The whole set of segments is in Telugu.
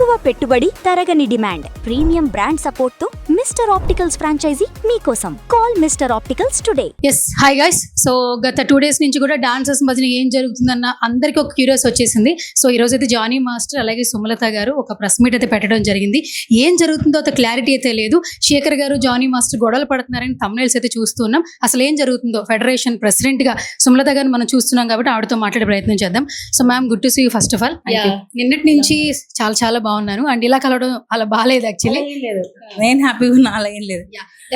తక్కువ పెట్టుబడి, తరగని డిమాండ్, ప్రీమియం బ్రాండ్ సపోర్ట్ తో మిస్టర్ ఆప్టికల్స్ ఫ్రాంచైజీ మీకోసం. Call Mister Opticals today. Yes, hi guys. So గత 2 days నుంచి కూడా డాన్సర్స్ మధ్యన ఏం జరుగుతుందన్న అందరికీ ఒక క్యూరియస్ వచ్చేసింది. సో ఈ రోజు అయితే జానీ మాస్టర్ అలాగే సుమలత గారు ఒక ప్రెస్ మీట్ అయితే పెట్టడం జరిగింది. ఏం జరుగుతుందో అంత క్లారిటీ అయితే లేదు. శేఖర్ గారు జానీ మాస్టర్ గొడవలు పడుతున్నారని thumbnails అయితే చూస్తున్నాం. అసలు ఏం జరుగుతుందో ఫెడరేషన్ ప్రెసిడెంట్ గా సుమలత గారిని మనం చూస్తున్నాం కాబట్టి ఆవిడతో మాట్లాడే ప్రయత్నం చేద్దాం. So ma'am, good to see you first of all. నిన్నటి నుంచి చాలా చాలా బాగున్నాను అండ్ ఇలా కలవడం అలా బాగాలేదు యాక్చువల్లీ. నేను హ్యాపీగా ఉన్నా, అలా ఏం లేదు.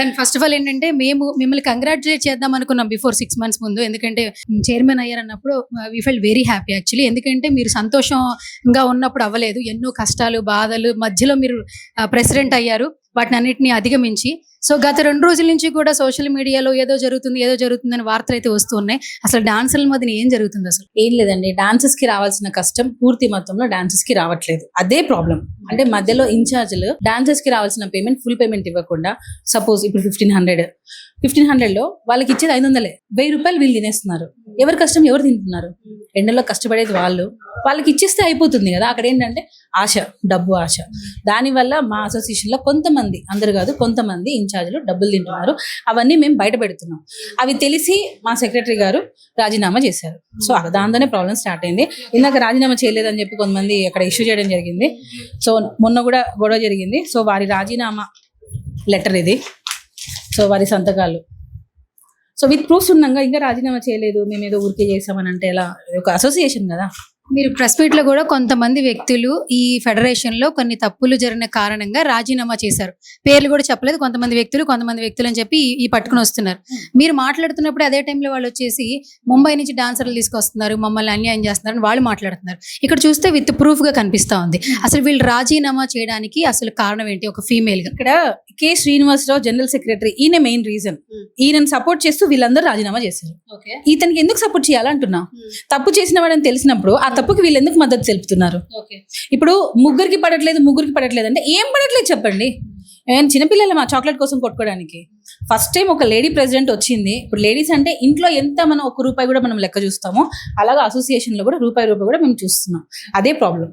అండ్ ఫస్ట్ ఆఫ్ ఆల్ ఏంటంటే మేము మిమ్మల్ని కంగ్రాచులేట్ చేద్దాం అనుకున్నాం బిఫోర్ 6 months ముందు. ఎందుకంటే చైర్మన్ అయ్యారు అన్నప్పుడు we felt very happy actually. ఎందుకంటే మీరు సంతోషంగా ఉన్నప్పుడు అవ్వలేదు, ఎన్నో కష్టాలు బాధలు మధ్యలో మీరు ప్రెసిడెంట్ అయ్యారు, వాటిని అన్నింటినీ అధిగమించి. సో గత 2 రోజుల నుంచి కూడా సోషల్ మీడియాలో ఏదో జరుగుతుందని వార్తలు అయితే వస్తూ ఉన్నాయి. అసలు డాన్సర్ల మధ్య ఏం జరుగుతుంది? అసలు ఏం లేదండి, డాన్సర్స్ కి రావాల్సిన కష్టం పూర్తి మొత్తంలో డాన్సర్స్ కి రావట్లేదు. అదే ప్రాబ్లం. అంటే మధ్యలో ఇన్ఛార్జ్లు డాన్సర్స్ కి రావాల్సిన పేమెంట్ ఫుల్ పేమెంట్ ఇవ్వకుండా, సపోజ్ ఇప్పుడు 1500 లో వాళ్ళకి ఇచ్చేది 500, 1000 రూపాయలు వీళ్ళు తినేస్తున్నారు. ఎవరి కష్టం ఎవరు తింటున్నారు? ఎండలో కష్టపడేది వాళ్ళకి ఇచ్చేస్తే అయిపోతుంది కదా. అక్కడ ఏంటంటే ఆశ, డబ్బు ఆశ. దానివల్ల మా అసోసియేషన్ లో కొంతమంది, అందరు కాదు కొంతమంది ఇన్ఛార్జ్లు డబ్బులు తింటున్నారు. అవన్నీ మేము బయట పెడుతున్నాం. అవి తెలిసి మా సెక్రటరీ గారు రాజీనామా చేశారు. సో దాంతోనే ప్రాబ్లం స్టార్ట్ అయింది. ఇందాక రాజీనామా చేయలేదని చెప్పి కొంతమంది అక్కడ ఇష్యూ చేయడం జరిగింది. సో మొన్న కూడా గొడవ జరిగింది. సో వారి రాజీనామా లెటర్ ఇది. సో వారి సంతకాలు, సో విత్ ప్రూఫ్స్ ఉన్నాగా ఇంకా రాజీనామా చేయలేదు, మేము ఏదో ఊరికే చేసామని అంటే ఎలా? ఒక అసోసియేషన్ కదా. మీరు ప్రెస్ మీట్ లో కూడా కొంతమంది వ్యక్తులు ఈ ఫెడరేషన్ లో కొన్ని తప్పులు జరిగిన కారణంగా రాజీనామా చేశారు. పేర్లు కూడా చెప్పలేదు, కొంతమంది వ్యక్తులు అని చెప్పి ఈ పట్టుకుని వస్తున్నారు. మీరు మాట్లాడుతున్నప్పుడు అదే టైంలో వాళ్ళు వచ్చేసి ముంబై నుంచి డాన్సర్లు తీసుకొస్తున్నారు, మమ్మల్ని అన్యాయం చేస్తున్నారు అని వాళ్ళు మాట్లాడుతున్నారు. ఇక్కడ చూస్తే విత్ ప్రూఫ్ గా కనిపిస్తా ఉంది. అసలు వీళ్ళు రాజీనామా చేయడానికి అసలు కారణం ఏంటి? ఒక ఫీమేల్ గా ఇక్కడ కె శ్రీనివాసరావు జనరల్ సెక్రటరీ, ఈయన మెయిన్ రీజన్. ఈయనను సపోర్ట్ చేస్తూ వీళ్ళందరూ రాజీనామా చేశారు. ఇతనికి ఎందుకు సపోర్ట్ చేయాలంటున్నా? తప్పు చేసిన వాడని తెలిసినప్పుడు ఆ తప్పుకి వీళ్ళు ఎందుకు మద్దతు తెలుపుతున్నారు? ఇప్పుడు ముగ్గురికి పడట్లేదు అంటే ఏం పడట్లేదు చెప్పండి. చిన్నపిల్లలు మా చాక్లెట్ కోసం కొట్టుకోవడానికి ఫస్ట్ టైం ఒక లేడీ ప్రెసిడెంట్ వచ్చింది. ఇప్పుడు లేడీస్ అంటే ఇంట్లో ఎంత మనం ₹1 కూడా మనం లెక్క చూస్తామో, అలాగా అసోసియేషన్ లో కూడా రూపాయి కూడా మేము చూస్తున్నాం. అదే ప్రాబ్లం.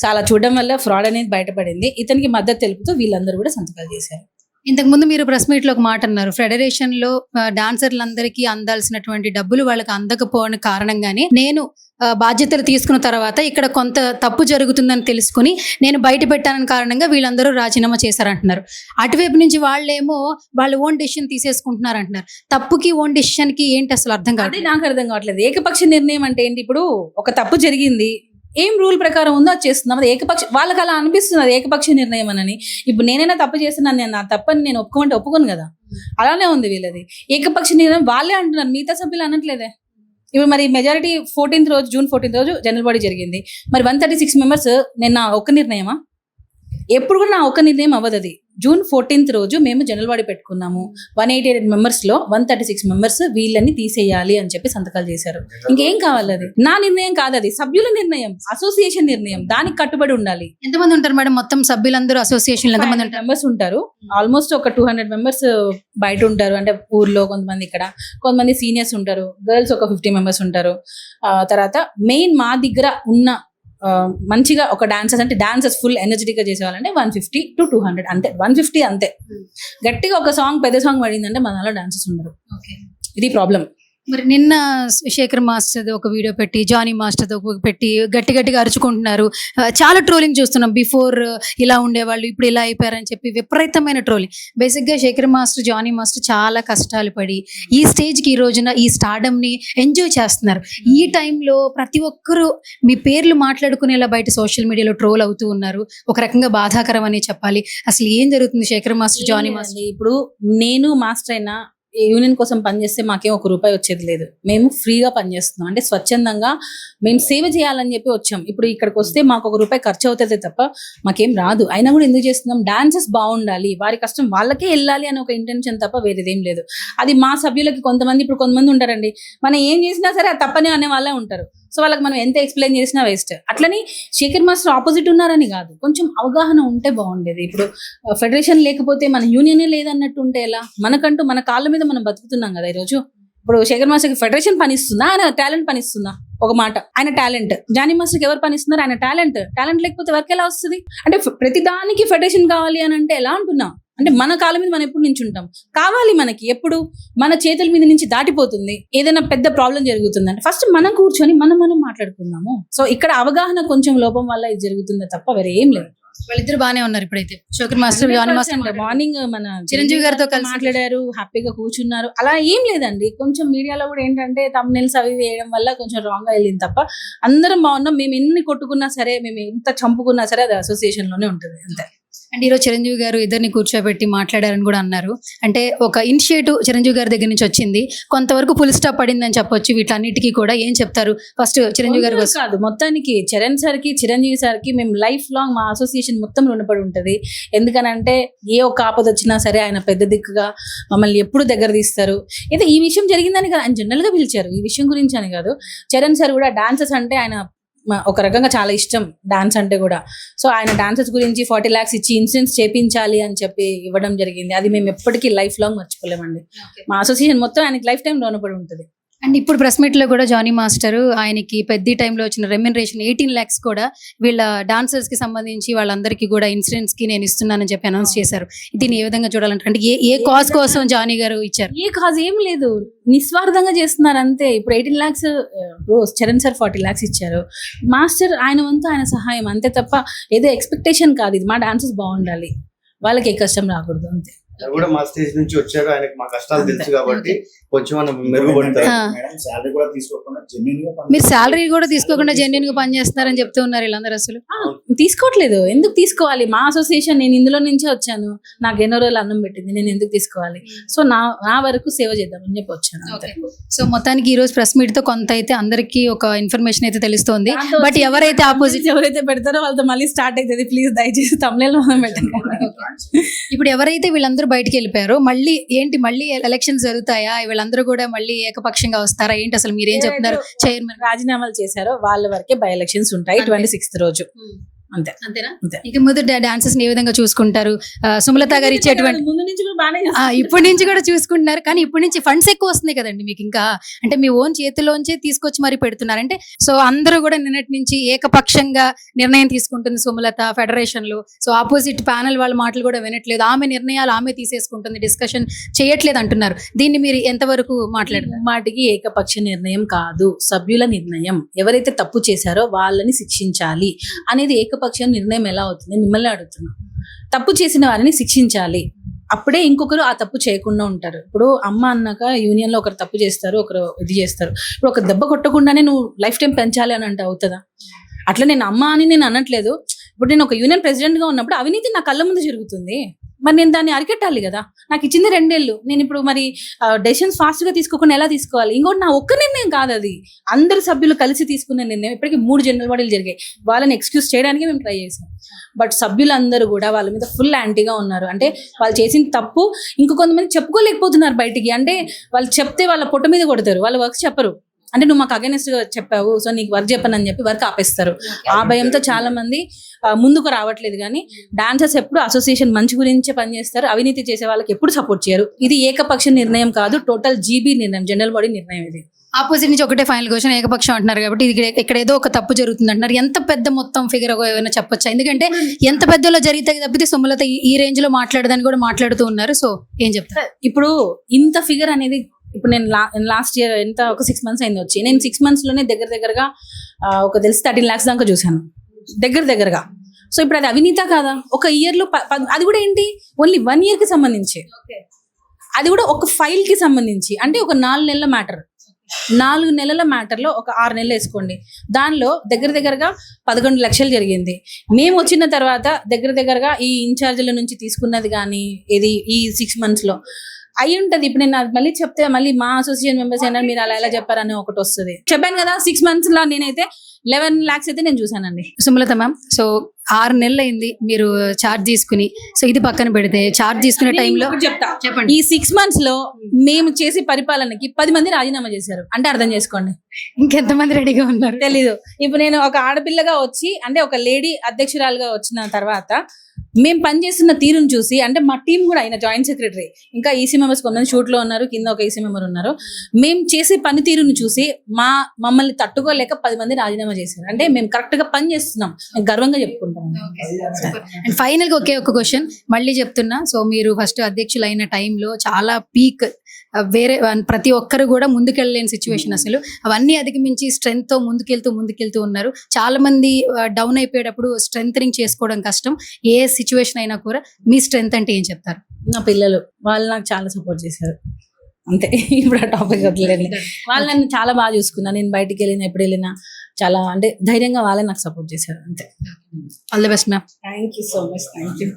చాలా చూడడం వల్ల ఫ్రాడ్ అనేది బయటపడింది. ఇతనికి మద్దతు తెలుపుతూ వీళ్ళందరూ కూడా సంతకాలు చేశారు. ఇంతకు ముందు మీరు ప్రెస్ మీట్ లో ఒక మాట అన్నారు, ఫెడరేషన్ లో డాన్సర్లందరికీ అందాల్సినటువంటి డబ్బులు వాళ్ళకి అందకపోవడం కారణంగానే నేను బాధ్యతలు తీసుకున్న తర్వాత ఇక్కడ కొంత తప్పు జరుగుతుందని తెలుసుకుని నేను బయట పెట్టానని కారణంగా వీళ్ళందరూ రాజీనామా చేశారంటున్నారు. అటువైపు నుంచి వాళ్ళేమో వాళ్ళ ఓన్ డెసిషన్ తీసేసుకుంటున్నారు అంటున్నారు. తప్పుకి ఓన్ డెసిషన్ కి ఏంటి అసలు అర్థం కాదు? నాకు అర్థం కావట్లేదు. ఏకపక్ష నిర్ణయం అంటే ఏంటి? ఇప్పుడు ఒక తప్పు జరిగింది, ఏం రూల్ ప్రకారం ఉందో అది చేస్తున్నాం. అది వాళ్ళకి అలా అనిపిస్తుంది అది ఏకపక్ష నిర్ణయం అని. ఇప్పుడు నేనైనా తప్పు చేస్తున్నాను, నేను నా తప్పని నేను ఒప్పుకోను కదా. అలానే ఉంది వీళ్ళది. ఏకపక్ష నిర్ణయం వాళ్ళే అంటున్నారు, మిగతా సభ్యులు అనట్లేదే. ఇప్పుడు మరి మెజారిటీ జూన్ 14 రోజు జనరల్ బాడీ జరిగింది. మరి 136 మెంబర్స్ నేను నా ఒక్క నిర్ణయమా? ఎప్పుడు కూడా నా ఒక్క నిర్ణయం అవ్వదు. అది జూన్ 14 రోజు మేము జనరల్ బాడీ పెట్టుకున్నాము. 188 మెంబర్స్ లో 136 మెంబర్స్ వీళ్ళని తీసేయాలి అని చెప్పి సంతకాలు చేశారు. ఇంకేం కావాలి? అది నా నిర్ణయం కాదు, అది సభ్యుల నిర్ణయం, అసోసియేషన్ నిర్ణయం. దానికి కట్టుబడి ఉండాలి. ఎంతమంది ఉంటారు మేడం మొత్తం సభ్యులందరూ అసోసియేషన్? ఎంతమంది మెంబర్స్ ఉంటారు? ఆల్మోస్ట్ ఒక 200 మెంబర్స్ బయట ఉంటారు. అంటే ఊర్లో కొంతమంది, ఇక్కడ కొంతమంది సీనియర్స్ ఉంటారు. గర్ల్స్ ఒక 50 మెంబర్స్ ఉంటారు. తర్వాత మెయిన్ మా దగ్గర ఉన్న మంచిగా ఒక డాన్సర్స్ ఫుల్ ఎనర్జెటిక్ గా చేసేవాళ్ళంటే 150 to 200 అంతే. 150 అంతే. గట్టిగా ఒక సాంగ్, పెద్ద సాంగ్ పడిందంటే మనలో డాన్సర్స్ ఉండరు. ఇది ప్రాబ్లం. మరి నిన్న శేఖర్ మాస్టర్ ఒక వీడియో పెట్టి, జానీ మాస్టర్ పెట్టి గట్టిగా అరుచుకుంటున్నారు. చాలా ట్రోలింగ్ చూస్తున్నాం. బిఫోర్ ఇలా ఉండేవాళ్ళు, ఇప్పుడు ఇలా అయిపోయారని చెప్పి విపరీతమైన ట్రోలింగ్. బేసిక్గా శేఖర్ మాస్టర్, జానీ మాస్టర్ చాలా కష్టాలు పడి ఈ స్టేజ్కి, ఈ రోజున ఈ స్టార్డమ్ని ఎంజాయ్ చేస్తున్నారు. ఈ టైంలో ప్రతి ఒక్కరూ మీ పేర్లు మాట్లాడుకునేలా బయట సోషల్ మీడియాలో ట్రోల్ అవుతూ ఉన్నారు. ఒక రకంగా బాధాకరం అని చెప్పాలి. అసలు ఏం జరుగుతుంది శేఖర్ మాస్టర్, జానీ మాస్టర్? ఇప్పుడు నేను మాస్టర్ అయినా యూనియన్ కోసం పనిచేస్తే మాకేం ₹1 వచ్చేది లేదు. మేము ఫ్రీగా పనిచేస్తున్నాం. అంటే స్వచ్ఛందంగా మేము సేవ చేయాలని చెప్పి వచ్చాం. ఇప్పుడు ఇక్కడికి వస్తే మాకు ₹1 ఖర్చు అవుతుంది తప్ప మాకేం రాదు. అయినా కూడా ఎందుకు చేస్తున్నాం? డాన్సెస్ బాగుండాలి, వారి కష్టం వాళ్ళకే వెళ్ళాలి అని ఒక ఇంటెన్షన్ తప్ప వేరేదేం లేదు. అది మా సభ్యులకి కొంతమంది ఉంటారండి, మనం ఏం చేసినా సరే అది తప్పనే అనే వాళ్ళే ఉంటారు. సో వాళ్ళకి మనం ఎంత ఎక్స్ప్లెయిన్ చేసినా వేస్ట్. అట్లని శేఖర్ మాస్టర్ ఆపోజిట్ ఉన్నారని కాదు, కొంచెం అవగాహన ఉంటే బాగుండేది. ఇప్పుడు ఫెడరేషన్ లేకపోతే మన యూనియనే లేదన్నట్టు ఉంటే ఎలా? మనకంటూ మన కాళ్ళ మీద మనం బతుకుతున్నాం కదా ఈరోజు. ఇప్పుడు శేఖర్ మాస్టర్కి ఫెడరేషన్ పని ఇస్తుందా, ఆయన టాలెంట్ పని ఇస్తుందా? ఒక మాట, ఆయన టాలెంట్. జానీ మాస్టర్కి ఎవరు పని ఇస్తున్నారు? ఆయన టాలెంట్ లేకపోతే వర్క్ ఎలా వస్తుంది? అంటే ప్రతి దానికి ఫెడరేషన్ కావాలి అని అంటే ఎలా అంటున్నా? అంటే మన కాళ్ళ మీద మనం ఎప్పుడు నించుంటాం? కావాలి మనకి, ఎప్పుడు మన చేతుల మీద నుంచి దాటిపోతుంది. ఏదైనా పెద్ద ప్రాబ్లం జరుగుతుందంటే ఫస్ట్ మనం కూర్చొని మనం మాట్లాడుకుందాము. సో ఇక్కడ అవగాహన కొంచెం లోపం వల్ల ఇది జరుగుతుందే తప్ప వేరే ఏం లేదు. వాళ్ళిద్దరు బానే ఉన్నారు ఇప్పుడైతే. Shekhar master, Jani master morning మన చిరంజీవి గారితో కలిసి మాట్లాడారు, హ్యాపీగా కూర్చున్నారు. అలా ఏం లేదండి. కొంచెం మీడియాలో కూడా ఏంటంటే thumbnails అవి వేయడం వల్ల కొంచెం రాంగ్ గా వెళ్ళింది తప్ప అందరం బాగున్నాం. మేము ఎన్ని కొట్టుకున్నా సరే, మేము ఎంత చంపుకున్నా సరే అది అసోసియేషన్ లోనే ఉంటుంది అంతే. అండ్ ఈరోజు చిరంజీవి గారు ఇద్దరిని కూర్చోబెట్టి మాట్లాడారని కూడా అన్నారు. అంటే ఒక ఇనిషియేటివ్ చిరంజీవి గారి దగ్గర నుంచి వచ్చింది, కొంతవరకు ఫుల్ స్టాప్ పడిందని చెప్పొచ్చు. వీటన్నిటికీ కూడా ఏం చెప్తారు? ఫస్ట్ చిరంజీవి గారు కాదు, మొత్తానికి చరణ్ సార్ కి, చిరంజీవి సార్ కి మేము లైఫ్ లాంగ్ మా అసోసియేషన్ మొత్తం రుణపడి ఉంటది. ఎందుకనంటే ఏ ఒక్క ఆపద వచ్చినా సరే ఆయన పెద్ద దిక్కుగా మమ్మల్ని ఎప్పుడు దగ్గర తీస్తారు. అయితే ఈ విషయం జరిగిందని కాదు, ఆయన జనరల్ గా పిలిచారు, ఈ విషయం గురించి అని కాదు. చరణ్ సార్ కూడా డాన్సెస్ అంటే ఆయన ఒక రకంగా చాలా ఇష్టం, డాన్స్ అంటే కూడా. సో ఆయన డాన్సెస్ గురించి 40 lakhs ఇచ్చి ఇన్సూరెన్స్ చేపించాలి అని చెప్పి ఇవ్వడం జరిగింది. అది మేము ఎప్పటికీ లైఫ్ లాంగ్ మర్చిపోలేమండి. మా అసోసియేషన్ మొత్తం ఆయనకి లైఫ్ టైం లోనపడి ఉంటుంది. అండ్ ఇప్పుడు ప్రెస్ మీట్ లో కూడా జానీ మాస్టర్ ఆయనకి పెద్ద టైంలో వచ్చిన రెమ్యునరేషన్ 18 lakhs కూడా వీళ్ళ డాన్సర్స్ కి సంబంధించి వాళ్ళందరికీ కూడా ఇన్సూరెన్స్ కి నేను ఇస్తున్నానని చెప్పి అనౌన్స్ చేశారు. దీన్ని ఏ విధంగా చూడాలంటే, అంటే ఏ కాజ్ కోసం జానీ గారు ఇచ్చారు? ఏ కాజ్ ఏం లేదు, నిస్వార్థంగా చేస్తున్నారు అంతే. ఇప్పుడు 18 lakhs చరణ్ సార్ 40 lakhs ఇచ్చారు. మాస్టర్ ఆయన వంతు ఆయన సహాయం అంతే తప్ప ఏదో ఎక్స్పెక్టేషన్ కాదు. ఇది మా డాన్సెస్ బాగుండాలి, వాళ్ళకి ఏ కష్టం రాకూడదు అంతే. కూడా మా స్టేజ్ నుంచి వచ్చారు, ఆయనకి మా కష్టాలు తెలుసు కాబట్టి కొంచెం మనం మెరుగుపడతారు. మీరు శాలరీ కూడా తీసుకోకుండా జెన్యున్ గా పనిచేస్తున్నారని చెప్తూ ఉన్నారు వీళ్ళందరూ. అసలు తీసుకోవట్లేదు, ఎందుకు తీసుకోవాలి? మా అసోసియేషన్, నేను ఇందులో నుంచే వచ్చాను, నాకు ఎన్నో రోజులు అన్నం పెట్టింది, నేను ఎందుకు తీసుకోవాలి? సో నా వరకు సేవ చేద్దామని చెప్పి వచ్చాను. సో మొత్తానికి ఈ రోజు ప్రెస్ మీట్ తో కొంత అయితే అందరికి ఒక ఇన్ఫర్మేషన్ అయితే తెలుస్తోంది. బట్ ఎవరైతే ఆపోజిట్ ఎవరైతే పెడతారో వాళ్ళతో మళ్ళీ స్టార్ట్ అవుతుంది. ప్లీజ్ దయచేసి తమిళలో పెట్టండి. ఇప్పుడు ఎవరైతే వీళ్ళందరూ బయటికి వెళ్ళిపోయారో మళ్ళీ ఎలక్షన్స్ జరుగుతాయా? వీళ్ళందరూ కూడా మళ్ళీ ఏకపక్షంగా వస్తారా ఏంటి? అసలు మీరు ఏం చెప్తున్నారు? చైర్మన్ రాజీనామాలు చేశారో వాళ్ళ వరకే బై ఎలక్షన్స్ ఉంటాయి 26th రోజు. అంతేనా? ఇక ముందు డాన్సెస్ ఏ విధంగా చూసుకుంటారు? సుమలత గారు ఇచ్చేటువంటి ముందు నుంచి కూడా బాగానే ఇప్పటి నుంచి కూడా చూసుకుంటున్నారు, కానీ ఇప్పటి నుంచి ఫండ్స్ ఎక్కువ వస్తున్నాయి కదండి మీకు. ఇంకా అంటే మీ ఓన్ చేతిలోంచే తీసుకొచ్చి మరి పెడుతున్నారంటే, సో అందరూ కూడా నిన్నటి నుంచి ఏకపక్షంగా నిర్ణయం తీసుకుంటుంది సుమలత ఫెడరేషన్ లో. సో ఆపోజిట్ ప్యానల్ వాళ్ళ మాటలు కూడా వినట్లేదు, ఆమె నిర్ణయాలు ఆమె తీసేసుకుంటుంది, డిస్కషన్ చేయట్లేదు అంటున్నారు. దీన్ని మీరు ఎంతవరకు మాట్లాడారు? మాటికి ఏకపక్ష నిర్ణయం కాదు, సభ్యుల నిర్ణయం. ఎవరైతే తప్పు చేశారో వాళ్ళని శిక్షించాలి అనేది ఏకపక్ష నిర్ణయం ఎలా అవుతుంది? మిమ్మల్ని అడుగుతున్నా. తప్పు చేసిన వారిని శిక్షించాలి, అప్పుడే ఇంకొకరు ఆ తప్పు చేయకుండా ఉంటారు. ఇప్పుడు అమ్మ అన్నాక యూనియన్ లో ఒకరు తప్పు చేస్తారు, ఒకరు ఇది చేస్తారు. ఇప్పుడు ఒక దెబ్బ కొట్టకుండానే నువ్వు లైఫ్ టైం పెంచాలి అని అంటే అవుతుందా? అట్లా నేను అమ్మ అని నేను అనట్లేదు. ఇప్పుడు నేను ఒక యూనియన్ ప్రెసిడెంట్ గా ఉన్నప్పుడు అవినీతి నా కళ్ళ ముందు జరుగుతుంది, మరి నేను దాన్ని అరికట్టాలి కదా. నాకు ఇచ్చింది 2 ఏళ్ళు, నేను ఇప్పుడు మరి డెసిషన్స్ ఫాస్ట్ గా తీసుకోకుండా ఎలా తీసుకోవాలి? ఇంకోటి నా ఒక్క నిర్ణయం కాదు, అది అందరు సభ్యులు కలిసి తీసుకున్న నిర్ణయం. ఇప్పటికీ 3 జనరల్ బాడీలు జరిగాయి, వాళ్ళని ఎక్స్క్యూజ్ చేయడానికి మేము ట్రై చేసాం. బట్ సభ్యులందరూ కూడా వాళ్ళ మీద ఫుల్ యాంటీగా ఉన్నారు. అంటే వాళ్ళు చేసిన తప్పు ఇంకో కొంతమంది చెప్పుకోలేకపోతున్నారు బయటికి. అంటే వాళ్ళు చెప్తే వాళ్ళ పొట్ట మీద కొడతారు, వాళ్ళ వర్క్ చెప్పరు. అంటే నువ్వు మాకు అగైనెస్ట్ గా చెప్పావు, సో నీకు వర్క్ చెప్పనని చెప్పి వర్క్ ఆపేస్తారు. ఆ భయంతో చాలా మంది ముందుకు రావట్లేదు. కానీ డాన్సర్స్ ఎప్పుడు అసోసియేషన్ మంచి గురించే పనిచేస్తారు, అవినీతి చేసే వాళ్ళకి ఎప్పుడు సపోర్ట్ చేయరు. ఇది ఏకపక్ష నిర్ణయం కాదు, టోటల్ జీబీ నిర్ణయం, జనరల్ బాడీ నిర్ణయం. ఇది ఆపోజిట్ నుంచి ఒకటే ఫైనల్ క్వశ్చన్, ఏకపక్షం అంటున్నారు కాబట్టి ఇక్కడ ఏదో ఒక తప్పు జరుగుతుంది అంటున్నారు. ఎంత పెద్ద మొత్తం ఫిగర్ ఏమైనా చెప్పొచ్చా? ఎందుకంటే ఎంత పెద్దలో జరిగితే తప్పితే సుమలత ఈ రేంజ్ లో మాట్లాడదని కూడా మాట్లాడుతూ ఉన్నారు. సో ఏం చెప్తారు? ఇప్పుడు ఇంత ఫిగర్ అనేది, ఇప్పుడు నేను లాస్ట్ ఇయర్ ఎంత ఒక 6 months అయింది వచ్చి, నేను 6 months లోనే దగ్గరగా ఒక తెలిసి 13 lakhs దాకా చూసాను దగ్గరగా. సో ఇప్పుడు అది అవినీత కాదా? ఒక ఇయర్ లో అది కూడా ఏంటి, ఓన్లీ 1 year కి సంబంధించి, అది కూడా ఒక ఫైల్ కి సంబంధించి. అంటే ఒక 4 నెలల మ్యాటర్, 4 నెలల మ్యాటర్ లో ఒక 6 నెలలు వేసుకోండి, దానిలో దగ్గరగా 11 లక్షలు జరిగింది. మేము వచ్చిన తర్వాత దగ్గరగా ఈ ఇన్ఛార్జీల నుంచి తీసుకున్నది కానీ ఇది ఈ 6 months లో అయి ఉంటది. ఇప్పుడు నేను మళ్ళీ చెప్తే మళ్ళీ మా అసోసియేషన్ మెంబర్స్ అయినా మీరు అలా ఎలా చెప్పారని ఒకటి వస్తుంది. చెప్పాను కదా, 6 months లో నేనైతే 11 lakhs అయితే నేను చూసానండి. సుమలత మ్యామ్, సో 6 నెలలు అయింది మీరు ఛార్జ్ తీసుకుని. సో ఇది పక్కన పెడితే ఛార్జ్ తీసుకునే టైంలో చెప్పండి, ఈ 6 months లో మేము చేసే పరిపాలనకి 10 మంది రాజీనామా చేశారు. అంటే అర్థం చేసుకోండి ఇంకెంతమంది రెడీగా ఉన్నారు తెలీదు. ఇప్పుడు నేను ఒక ఆడపిల్లగా వచ్చి, అంటే ఒక లేడీ అధ్యక్షురాలుగా వచ్చిన తర్వాత మేము పనిచేస్తున్న తీరును చూసి, అంటే మా టీం కూడా ఆయన జాయింట్ సెక్రటరీ, ఇంకా ఈసీ మెంబర్స్ కొంతమంది షూట్ లో ఉన్నారు, కింద ఒక ఈసీ మెంబర్ ఉన్నారు. మేము చేసే పనితీరును చూసి మమ్మల్ని తట్టుకోలేక 10 మంది రాజీనామా చేశారు. అంటే మేము కరెక్ట్ గా పని చేస్తున్నాం, మేము గర్వంగా చెప్పుకుంటాం. అండ్ ఫైనల్ గా ఒకే ఒక క్వశ్చన్ మళ్ళీ చెప్తున్నా. సో మీరు ఫస్ట్ అధ్యక్షులు అయిన టైంలో చాలా పీక్, వేరే ప్రతి ఒక్కరు కూడా ముందుకెళ్ళలేని సిచ్యువేషన్, అసలు అవన్నీ అధిగమించి స్ట్రెంగ్త్ తో ముందుకెళ్తూ ఉన్నారు. చాలా మంది డౌన్ అయిపోయేటప్పుడు స్ట్రెంగ్ చేసుకోవడం కష్టం. ఏ సిచ్యువేషన్ అయినా కూడా మీ స్ట్రెంగ్త్ అంటే ఏం చెప్తారు? నా పిల్లలు, వాళ్ళు నాకు చాలా సపోర్ట్ చేశారు. అంతే, ఇప్పుడు ఆ టాపిక్ వదిలేదు. వాళ్ళు నన్ను చాలా బాగా చూసుకున్నారు. నేను బయటికి వెళ్ళినా, ఎప్పుడు వెళ్ళినా చాలా అంటే ధైర్యంగా వాళ్ళే నాకు సపోర్ట్ చేశారు. అంతే. All the best ma'am. Thank you so much. Thank you.